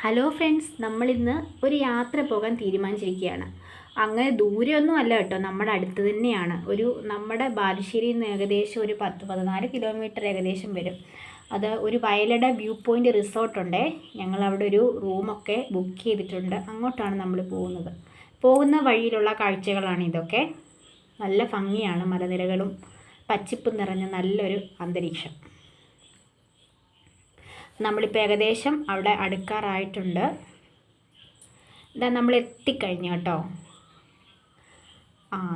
Hello friends, നമ്മളിന്ന് ഒരു യാത്ര പോകാൻ തീരുമാനിച്ചിരിക്കുകയാണ്. അങ്ങനെ ദൂരെയൊന്നും അല്ല കേട്ടോ, നമ്മുടെ അടുത്ത് തന്നെയാണ്. നമ്മുടെ ബാലുശ്ശേരിയിൽ നിന്ന് ഏകദേശം ഒരു 10-14 കിലോമീറ്റർ ഏകദേശം വരും. അത് ഒരു വയലട വ്യൂ പോയിൻ്റ് റിസോർട്ടുണ്ടേ. ഞങ്ങളവിടെ ഒരു റൂമൊക്കെ ബുക്ക് ചെയ്തിട്ടുണ്ട്. അങ്ങോട്ടാണ് നമ്മൾ പോകുന്നത്. പോകുന്ന വഴിയിലുള്ള കാഴ്ചകളാണ് ഇതൊക്കെ. നല്ല ഭംഗിയാണ്, മലനിരകളും പച്ചിപ്പും നിറഞ്ഞ നല്ലൊരു അന്തരീക്ഷം. നമ്മളിപ്പോൾ ഏകദേശം അവിടെ അടുക്കാറായിട്ടുണ്ട്. ഇതാ നമ്മൾ എത്തിക്കഴിഞ്ഞു കേട്ടോ.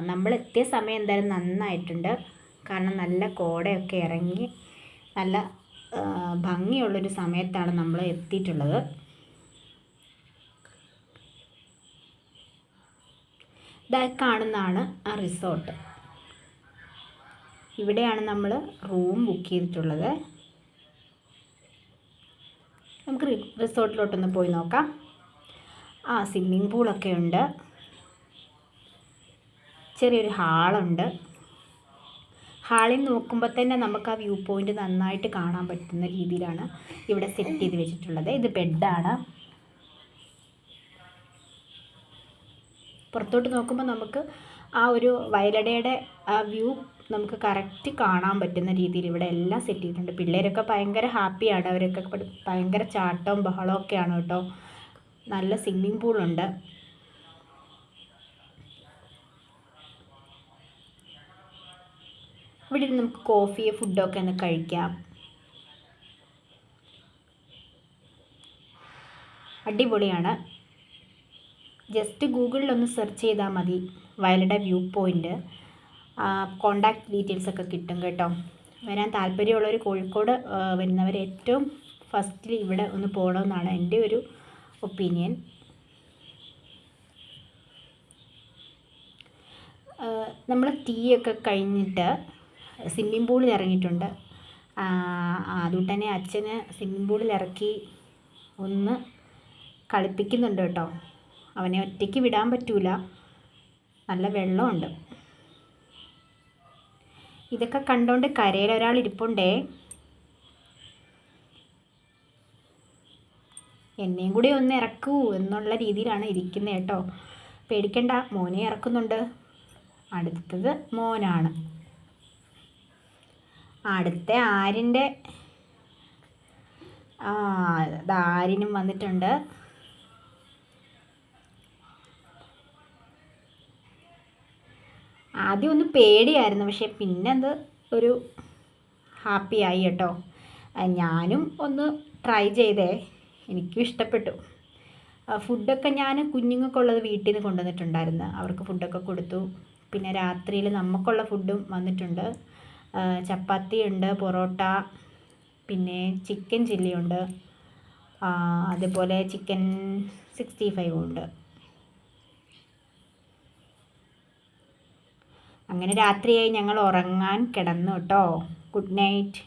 നമ്മൾ എത്തിയ സമയം എന്തായാലും നന്നായിട്ടുണ്ട്. കാരണം നല്ല കോടയൊക്കെ ഇറങ്ങി നല്ല ഭംഗിയുള്ളൊരു സമയത്താണ് നമ്മൾ എത്തിയിട്ടുള്ളത്. ഇതാ കാണുന്നതാണ് ആ റിസോർട്ട്. ഇവിടെയാണ് നമ്മൾ റൂം ബുക്ക് ചെയ്തിട്ടുള്ളത്. നമുക്ക് റിസോർട്ടിലോട്ടൊന്ന് പോയി നോക്കാം. സ്വിമ്മിംഗ് പൂളൊക്കെ ഉണ്ട്. ചെറിയൊരു ഹാളുണ്ട്. ഹാളിൽ നോക്കുമ്പോൾ തന്നെ നമുക്ക് ആ വ്യൂ പോയിൻ്റ് നന്നായിട്ട് കാണാൻ പറ്റുന്ന രീതിയിലാണ് ഇവിടെ സെറ്റ് ചെയ്ത് വെച്ചിട്ടുള്ളത്. ഇത് ബെഡാണ്. പുറത്തോട്ട് നോക്കുമ്പോൾ നമുക്ക് ആ ഒരു വയലടയുടെ ആ വ്യൂ നമുക്ക് കറക്റ്റ് കാണാൻ പറ്റുന്ന രീതിയിൽ ഇവിടെ എല്ലാം സെറ്റ് ചെയ്തിട്ടുണ്ട്. പിള്ളേരൊക്കെ ഭയങ്കര ഹാപ്പിയാണ്. അവരൊക്കെ ഭയങ്കര ചാട്ടവും ബഹളവും ഒക്കെയാണ് കേട്ടോ. നല്ല സ്വിമ്മിംഗ് പൂളുണ്ട്. ഇവിടെ നമുക്ക് കോഫി ഫുഡൊക്കെ ഒന്ന് കഴിക്കാം. അടിപൊളിയാണ്. ജസ്റ്റ് ഗൂഗിളിലൊന്ന് സെർച്ച് ചെയ്താൽ മതി വയലട വ്യൂ പോയിൻ്റ്. കോണ്ടാക്ട് ഡീറ്റെയിൽസൊക്കെ കിട്ടും കേട്ടോ. വരാൻ താല്പര്യമുള്ളവർ, കോഴിക്കോട് വരുന്നവർ ഏറ്റവും ഫസ്റ്റിൽ ഇവിടെ ഒന്ന് പോകണമെന്നാണ് എൻ്റെ ഒരു ഒപ്പീനിയൻ. നമ്മൾ ടീയൊക്കെ കഴിഞ്ഞിട്ട് സ്വിമ്മിംഗ് പൂളിൽ ഇറങ്ങിയിട്ടുണ്ട്. അതുകൊണ്ട് തന്നെ അച്ഛന് സ്വിമ്മിംഗ് പൂളിൽ ഇറക്കി ഒന്ന് കളിപ്പിക്കുന്നുണ്ട് കേട്ടോ. അവനെ ഒറ്റയ്ക്ക് വിടാൻ പറ്റൂല, നല്ല വെള്ളമുണ്ട്. ഇതൊക്കെ കണ്ടുകൊണ്ട് കരയിൽ ഒരാൾ ഇരിപ്പുണ്ടേ. എന്നെയും കൂടി ഒന്ന് ഇറക്കൂ എന്നുള്ള രീതിയിലാണ് ഇരിക്കുന്നത് കേട്ടോ. പേടിക്കണ്ട, മോനെ ഇറക്കുന്നുണ്ട്. അടുത്തത് മോനാണ്. അടുത്ത ആര്യൻ്റെ ആര്യനും വന്നിട്ടുണ്ട്. ആദ്യം ഒന്ന് പേടിയായിരുന്നു, പക്ഷേ പിന്നെ അത് ഒരു ഹാപ്പിയായി കേട്ടോ. ഞാനും ഒന്ന് ട്രൈ ചെയ്തേ, എനിക്കും ഇഷ്ടപ്പെട്ടു. ഫുഡൊക്കെ ഞാൻ കുഞ്ഞുങ്ങൾക്കുള്ളത് വീട്ടിൽ നിന്ന് കൊണ്ടുവന്നിട്ടുണ്ടായിരുന്നു. അവർക്ക് ഫുഡൊക്കെ കൊടുത്തു. പിന്നെ രാത്രിയിൽ നമുക്കുള്ള ഫുഡും വന്നിട്ടുണ്ട്. ചപ്പാത്തി ഉണ്ട്, പൊറോട്ട, പിന്നെ ചിക്കൻ ചില്ലി ഉണ്ട്, അതുപോലെ ചിക്കൻ 65 ഉണ്ട്. അങ്ങനെ രാത്രിയായി, ഞങ്ങൾ ഉറങ്ങാൻ കിടന്നു കേട്ടോ. Good night.